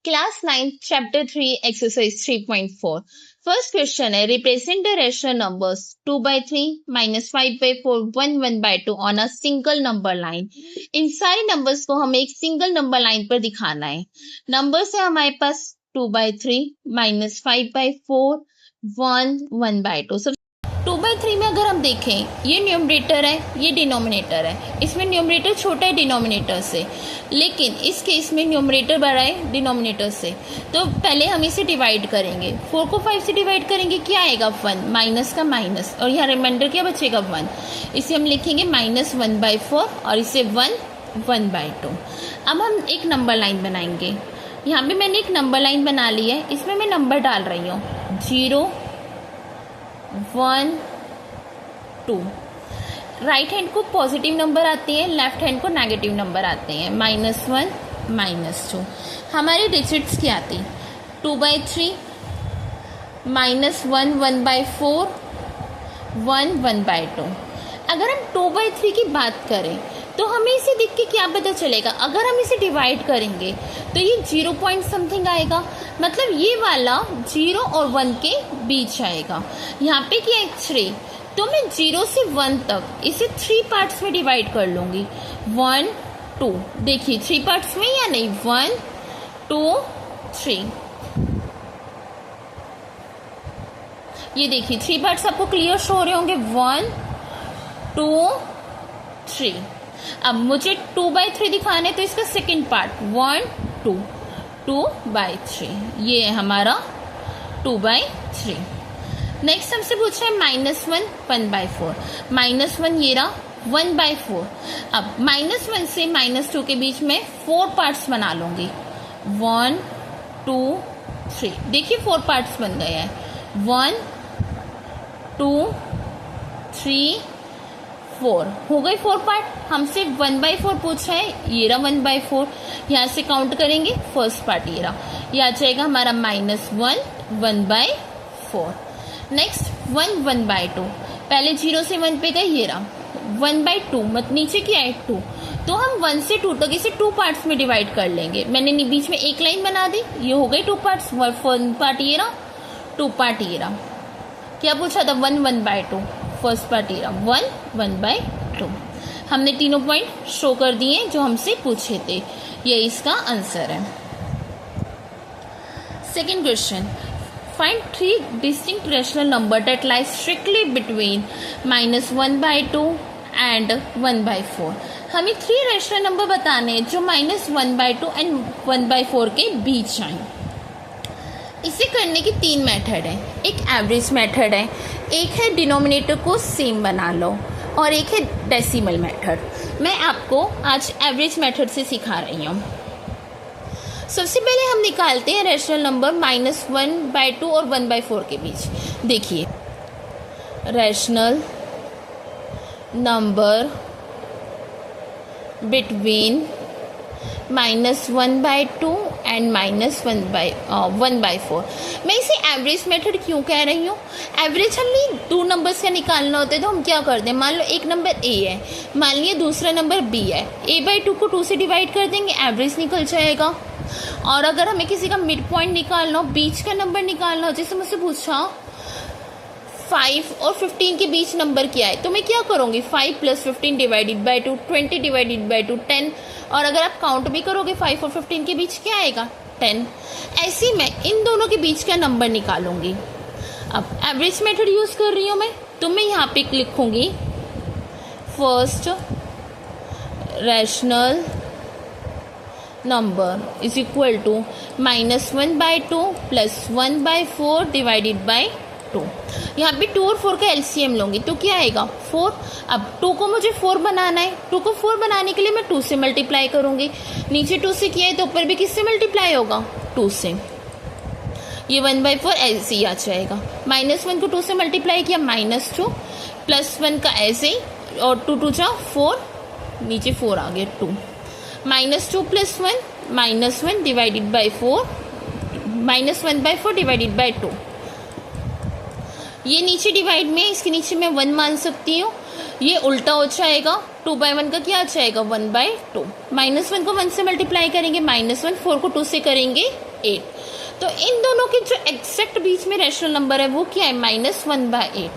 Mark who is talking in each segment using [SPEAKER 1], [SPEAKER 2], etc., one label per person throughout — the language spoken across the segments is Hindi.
[SPEAKER 1] Class 9 chapter 3 exercise 3.4 first question है represent the rational numbers 2/3 -5/4 1/2 on a single number line. इन सारे नंबर्स को हमें एक सिंगल नंबर लाइन पर दिखाना है। नंबर्स है हमारे पास 2/3 -5/4 1/2। 2/3 में अगर हम देखें ये न्यूमरेटर है, ये डिनोमिनेटर है। इसमें न्यूमरेटर छोटा है डिनोमिनेटर से, लेकिन इस केस में न्यूमरेटर बड़ा है डिनोमिनेटर से। तो पहले हम इसे डिवाइड करेंगे। 4 को 5 से डिवाइड करेंगे, क्या आएगा 1, माइनस का माइनस, और यहाँ रिमाइंडर क्या बचेगा 1। इसे हम लिखेंगे -1/4 और इसे 1/2। अब हम एक नंबर लाइन बनाएंगे। यहाँ पे मैंने एक नंबर लाइन बना ली है, इसमें मैं नंबर डाल रही हूँ 0 1 2। राइट हैंड को पॉजिटिव नंबर आते हैं, लेफ्ट हैंड को नेगेटिव नंबर आते हैं, -1 -2। हमारी डिजिट्स क्या आती 2/3 -1 1/4 1/2। अगर हम 2/3 की बात करें तो हमें इसे देख के क्या पता चलेगा, अगर हम इसे डिवाइड करेंगे तो ये 0 पॉइंट समथिंग आएगा, मतलब ये वाला 0 और 1 के बीच आएगा। यहाँ पे क्या है 3, तो मैं 0 से 1 तक इसे 3 पार्ट्स में डिवाइड कर लूँगी। 1 2, देखिए 3 पार्ट्स में या नहीं, 1 2 3। ये देखिए 3 पार्ट्स आपको क्लियर शो हो रहे होंगे, 1 2 3। अब मुझे 2/3 दिखाना है तो इसका सेकेंड पार्ट 1 2 2/3, ये है हमारा 2/3। नेक्स्ट हमसे पूछा है -1 1/4। -1 ये रहा, 1/4। अब -1 से -2 के बीच में 4 पार्ट्स बना लूंगी, 1 2 3। देखिए 4 पार्ट्स बन गए हैं, 1 2 3 4 हो गए 4 पार्ट। हमसे 1/4 पूछा है, ये रहा 1/4। यहाँ से काउंट करेंगे, फर्स्ट पार्ट ये रहा, ये आ जाएगा हमारा -1 1/4। नेक्स्ट 1 1/2, पहले 0 से 1 पे गए, ये रहा 1/2, मत नीचे क्या है 2, तो हम 1 से 2 तक इसे 2 पार्ट्स में डिवाइड कर लेंगे। मैंने बीच में एक लाइन बना दी, ये हो गई 2 पार्ट्स। 1 पार्ट ये रहा, 2 पार्ट ये रहा। क्या पूछा था 1 1/2, फर्स्ट पार्ट ये रहा 1 1/2। हमने तीनों पॉइंट शो कर दिए जो हमसे पूछे थे, ये इसका आंसर है। Second question, find 3 distinct rational number that lie strictly between -1/2 and 1/4। हमें 3 रेशनल नंबर बताने हैं जो -1/2 एंड 1/4 के बीच आए। इसे करने की 3 मेथड है। एक एवरेज मेथड है, एक है डिनोमिनेटर को सेम बना लो, और एक है डेसिमल मेथड। मैं आपको आज एवरेज मेथड से सिखा रही हूँ। सबसे पहले हम निकालते हैं रेशनल नंबर -1/2 और 1/4 के बीच। देखिए रेशनल नंबर बिटवीन -1/2 एंड -1/4। मैं इसे एवरेज मेथड क्यों कह रही हूँ? एवरेज हमें 2 नंबर्स का निकालना होता है, तो हम क्या करते हैं, मान लो एक नंबर ए है, मान लिया दूसरा नंबर बी है, a/2 को 2 से डिवाइड कर देंगे, एवरेज निकल जाएगा। और अगर हमें किसी का मिड पॉइंट निकालना हो, बीच का नंबर निकालना हो, जैसे मुझसे पूछा 5 और 15 के बीच नंबर क्या है, तो मैं क्या करूँगी 5 + 15 डिवाइडेड बाई 2, 20 डिवाइडेड बाई 2 10। और अगर आप काउंट भी करोगे 5 और 15 के बीच क्या आएगा 10। ऐसे मैं इन दोनों के बीच का नंबर निकालूंगी। अब एवरेज मेथड यूज कर रही हूँ मैं, तो मैं यहाँ पे लिखूंगी first rational number is equal to -1/2 + 1/4 divided by 2। यहाँ पे 2 और 4 का एलसीएम लूँगी तो क्या आएगा 4। अब 2 को मुझे 4 बनाना है, 2 को 4 बनाने के लिए मैं 2 से मल्टीप्लाई करूँगी। नीचे 2 से किया है तो ऊपर भी किससे मल्टीप्लाई होगा 2 से। ये 1/4 ऐसे ही आ जाएगा। -1 को 2 से मल्टीप्लाई किया -2 +1 का ऐसे ही, और 2 2 जा 4, नीचे 4 आ गया 2। -2 + 1 -1 डिवाइडेड बाई 4, -1/4 डिवाइडेड बाई 2। ये नीचे डिवाइड में, इसके नीचे मैं 1 मान सकती हूँ, ये उल्टा हो जाएगा। 2/1 का क्या आ जाएगा 1/2। -1 को 1 से मल्टीप्लाई करेंगे, -1 4 को 2 से करेंगे 8। तो इन दोनों के जो एग्जैक्ट बीच में रैशनल नंबर है वो क्या है, -1/8।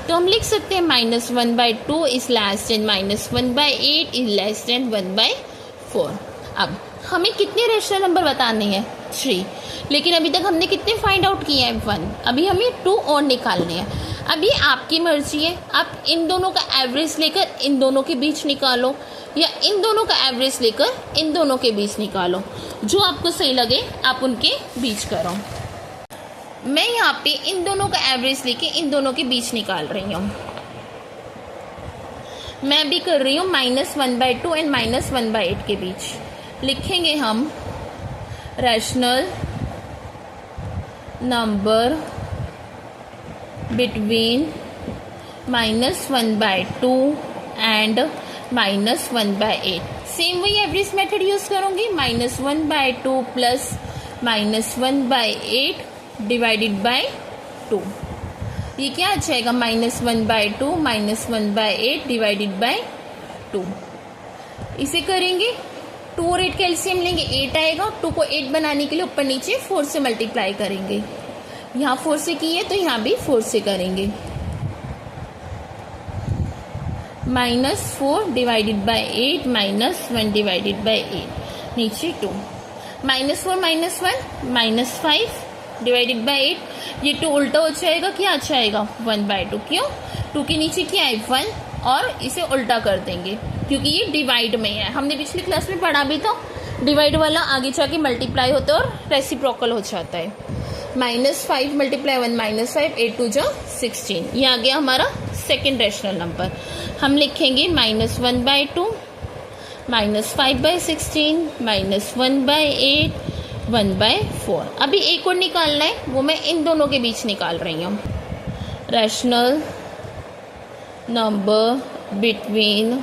[SPEAKER 1] तो हम लिख सकते हैं -1/2 is less than -1/8 is less than 1/4। अब हमें कितने रैशनल नंबर बताने हैं, 3, लेकिन अभी तक हमने कितने फाइंड आउट किए हैं, 1। अभी हमें 2 और निकालने हैं। अभी आपकी मर्जी है, आप इन दोनों का एवरेज लेकर इन दोनों के बीच निकालो, या इन दोनों का एवरेज लेकर इन दोनों के बीच निकालो, जो आपको सही लगे आप उनके बीच करो। मैं यहाँ पे इन दोनों का एवरेज लेके इन दोनों के बीच निकाल रही हूँ। मैं भी कर रही हूँ -1/2 एंड -1/8 के बीच। लिखेंगे हम rational number between -1/2 and -1/8। Same वही एवरेज मेथड यूज करूंगी, -1/2 प्लस -1/8 डिवाइडेड बाय 2। ये क्या आ जाएगा, -1/2 -1/8 डिवाइडेड बाय 2। इसे करेंगे 2 और 8 का एलसीएम लेंगे, 8 आएगा। 2 को 8 बनाने के लिए ऊपर नीचे 4 से मल्टीप्लाई करेंगे। यहाँ 4 से की है तो यहाँ भी 4 से करेंगे। -4 डिवाइडेड बाय 8 -1 डिवाइडेड बाय 8, नीचे 2। -4 -1 -5 डिवाइडेड बाय 8। ये 2 उल्टा हो जाएगा, क्या आ जाएगा, 1/2। क्यों, 2 के नीचे क्या है, 1, और इसे उल्टा कर देंगे क्योंकि ये डिवाइड में है। हमने पिछली क्लास में पढ़ा भी था, डिवाइड वाला आगे जाके मल्टीप्लाई होता है और रेसिप्रोकल हो जाता है। -5 × 1 -5, 8 2 16। ये आ गया हमारा सेकेंड रैशनल नंबर। हम लिखेंगे -1/2 -5/16 -1/8 1/4। अभी एक और निकालना है, वो मैं इन दोनों के बीच निकाल रही हूँ। Rational number between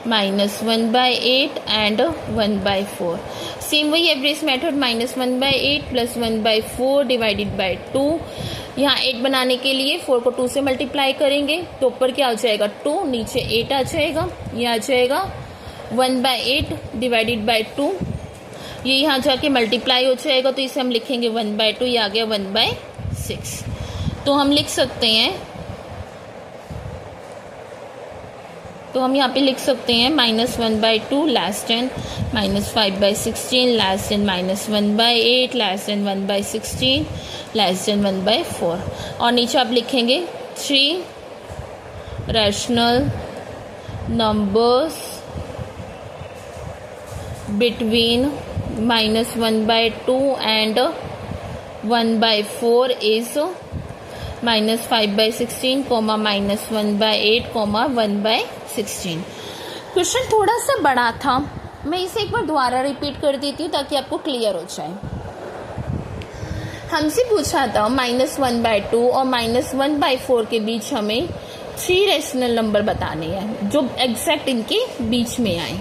[SPEAKER 1] -1/8 and 1/4। Same वही average method, -1/8 plus 1/4 divided by 2। यहाँ 8 बनाने के लिए 4 को 2 से मल्टीप्लाई करेंगे तो ऊपर क्या आ जाएगा, 2, नीचे 8 आ जाएगा। ये आ जाएगा 1/8 डिवाइडेड बाय 2। ये यहाँ जाके मल्टीप्लाई हो जाएगा तो इसे हम लिखेंगे 1/2। ये आ गया 1/6। तो हम लिख सकते हैं, तो हम यहाँ पे लिख सकते हैं -1/2 less than -5/16 less than -1/8 less than 1/16 less than 1/4। और नीचे आप लिखेंगे 3 rational numbers between -1/2 and 1/4 is -5/16, -1/8, -1/16। Question थोड़ा सा बड़ा था, मैं इसे एक बार दोबारा रिपीट कर देती हूँ ताकि आपको क्लियर हो जाए। हमसे पूछा था -1/2 और -1/4 के बीच हमें 3 रैशनल नंबर बताने हैं जो एग्जैक्ट इनके बीच में आए।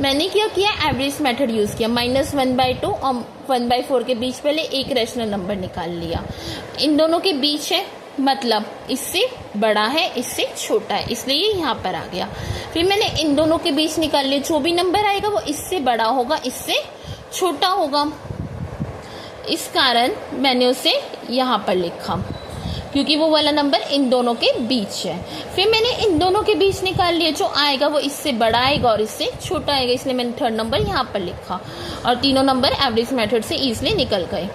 [SPEAKER 1] मैंने क्या किया, एवरेज मेथड यूज़ किया। -1/2 और 1/4 के बीच पहले एक रैशनल नंबर निकाल लिया। इन दोनों के बीच है, मतलब इससे बड़ा है इससे छोटा है, इसलिए ये यहाँ पर आ गया। फिर मैंने इन दोनों के बीच निकाल लिया, जो भी नंबर आएगा वो इससे बड़ा होगा इससे छोटा होगा, इस कारण मैंने उसे यहाँ पर लिखा क्योंकि वो वाला नंबर इन दोनों के बीच है। फिर मैंने इन दोनों के बीच निकाल लिया, जो आएगा वो इससे बड़ा आएगा और इससे छोटा आएगा, इसलिए मैंने थर्ड नंबर यहाँ पर लिखा और तीनों नंबर एवरेज मेथड से ईजिली निकल गए।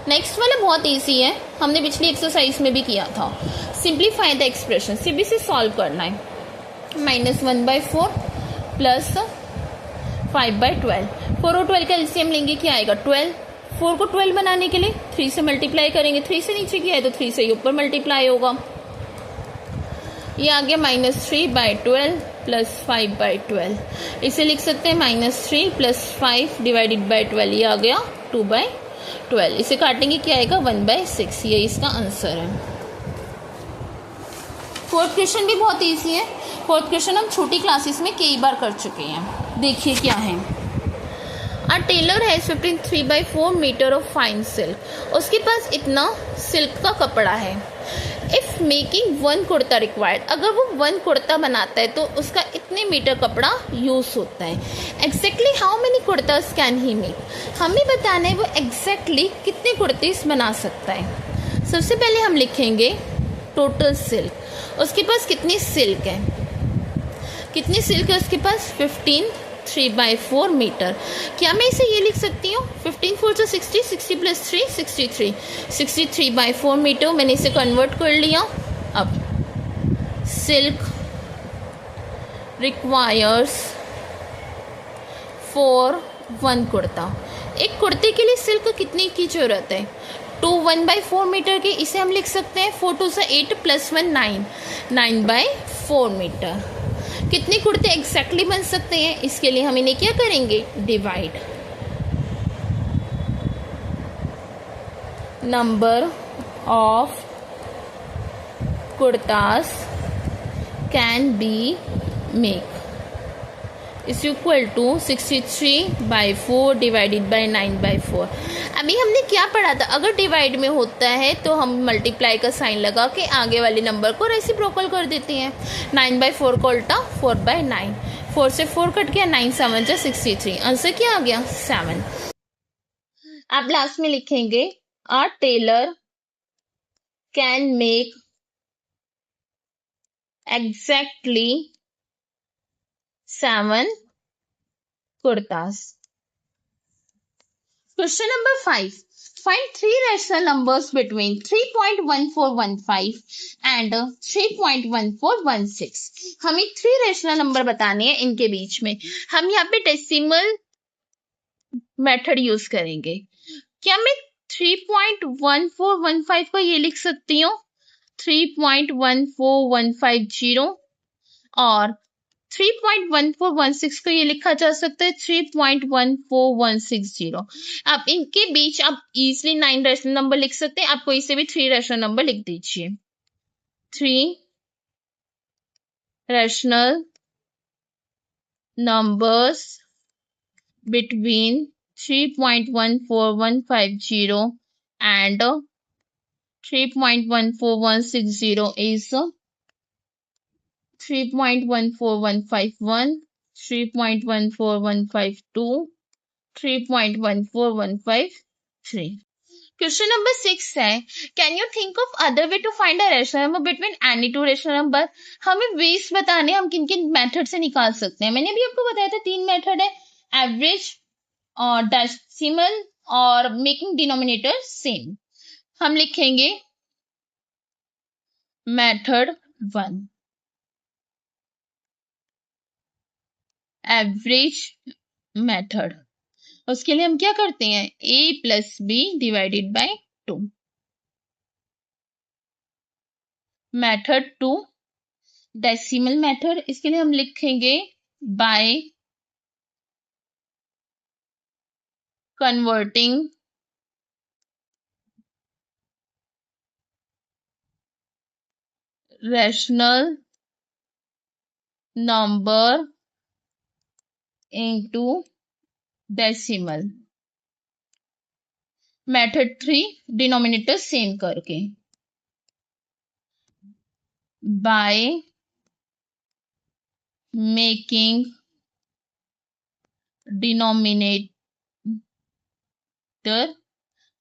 [SPEAKER 1] नेक्स्ट वाला बहुत ईजी है, हमने पिछली एक्सरसाइज में भी किया था। सिंप्लीफाई द एक्सप्रेशन, सिर्फ इसे सॉल्व करना है। -1/4 प्लस 5/12, 4 और 12 का एलसीएम लेंगे, क्या आएगा 12। 4 को 12 बनाने के लिए 3 से मल्टीप्लाई करेंगे, 3 से नीचे किया है तो 3 से ऊपर मल्टीप्लाई होगा। ये आ गया -3/12 प्लस 5/12। इसे लिख सकते हैं -3 प्लस 5 डिवाइडेड बाय 12। ये आ गया 2/12। इसे काटेंगे क्या आएगा 1/6। ये इसका आंसर है। फोर्थ क्वेश्चन भी बहुत ईजी है। फोर्थ क्वेश्चन हम छोटी क्लासेस में कई बार कर चुके हैं। देखिए क्या है। A tailor has 53/4 metre of fine silk. उसके पास इतना सिल्क का कपड़ा है। If of making 1 kurta required, अगर वो 1 कुर्ता बनाता है तो उसका इतने मीटर कपड़ा यूज़ होता है। Exactly how many kurtas can he make, हमें बताना है वो एग्जैक्टली कितने कुर्तीस बना सकता है। सबसे पहले हम लिखेंगे टोटल सिल्क, उसके पास कितनी सिल्क है, कितनी सिल्क है उसके पास 15 3/4 मीटर। क्या मैं इसे ये लिख सकती हूँ 15 4 से 60, 60 + 3 63, 63/4 मीटर। मैंने इसे कन्वर्ट कर लिया। अब सिल्क रिक्वायर्स फॉर 1 कुर्ता, एक कुर्ते के लिए सिल्क कितनी की जरूरत है 2 1/4 मीटर की, इसे हम लिख सकते हैं 4 2 से 8 + 1 9, 9/4 मीटर। कितने कुर्ते एग्जैक्टली बन सकते हैं, इसके लिए हम इन्हें क्या करेंगे divide, number of kurtas can be make is equal to 63/4 divided by 9/4। अभी हमने क्या पढ़ा था, अगर डिवाइड में होता है तो हम मल्टीप्लाई का साइन लगा के आगे वाले नंबर को रेसिप्रोकल कर देते हैं। 9/4 को उल्टा 4/9, 4 से 4 कट गया, 9 7 जा 63, आंसर क्या आ गया 7। आप लास्ट में लिखेंगे a tailor can make exactly 7 kurtas. Question number 5. Find 3 rational numbers between 3.1415 and 3.1416. हमें 3 rational number बताने हैं इनके बीच में। हम यहाँ पे डेसिमल मेथड यूज करेंगे। क्या मैं 3.1415 को ये लिख सकती हूँ 3.14150 और 3.1416 को ये लिखा जा सकता है 3.14160। आप इनके बीच आप इजीली 9 रैशनल नंबर लिख सकते हैं, आप कोई से भी 3 रैशनल नंबर लिख दीजिए। 3 rational numbers between 3.14150 and 3.14160 is 3.14151, 3.14152, 3.14153. Question number 6 है, can you think of other way to find a rational number between any two rational number. हमें वेज बताने हम किन किन मेथड से निकाल सकते हैं। मैंने अभी आपको बताया था 3 मेथड है, एवरेज और डेसिमल और मेकिंग डिनोमिनेटर सेम। हम लिखेंगे मेथड 1 एवरेज मेथड, उसके लिए हम क्या करते हैं a + b divided by 2। Method 2 decimal method, इसके लिए हम लिखेंगे by converting rational number into decimal. Method 3 denominator same करके बाय मेकिंग डिनोमिनेटर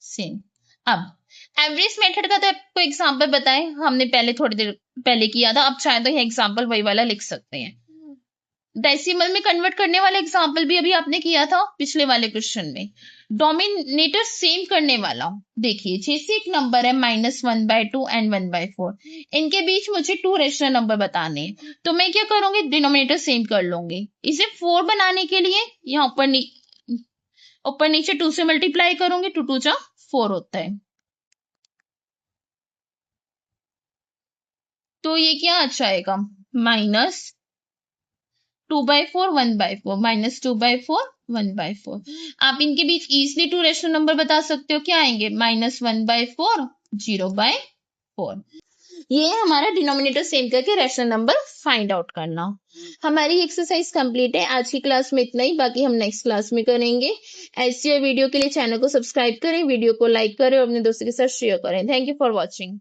[SPEAKER 1] सेम। अब एवरेज मेथड का तो आपको एग्जांपल बताएं, हमने पहले थोड़ी देर पहले किया था, अब चाहे तो ये एग्जांपल वही वाला लिख सकते हैं। डेसिमल में कन्वर्ट करने वाला एग्जांपल भी अभी आपने किया था पिछले वाले क्वेश्चन में। डोमिनेटर सेम करने वाला, देखिए जैसे एक नंबर है -1/2 एंड 1/4, इनके बीच मुझे 2 रैशनल नंबर बताने हैं, तो मैं क्या करूंगी डिनोमिनेटर सेम कर लूंगी। इसे 4 बनाने के लिए यहाँ ऊपर नीचे 2 से मल्टीप्लाई करूंगी, 2 2 जा 4 होता है। तो ये क्या आ जाएगा -2/4 1/4, -2/4 1/4। आप इनके बीच इजिली 2 रैशनल नंबर बता सकते हो, क्या आएंगे -1/4 0/4। ये है हमारा डिनोमिनेटर सेम करके रैशनल नंबर फाइंड आउट करना। हमारी एक्सरसाइज कंप्लीट है। आज की क्लास में इतना ही, बाकी हम नेक्स्ट क्लास में करेंगे। ऐसी वीडियो के लिए चैनल को सब्सक्राइब करें, वीडियो को लाइक करें और अपने दोस्तों के साथ शेयर करें। Thank you for watching.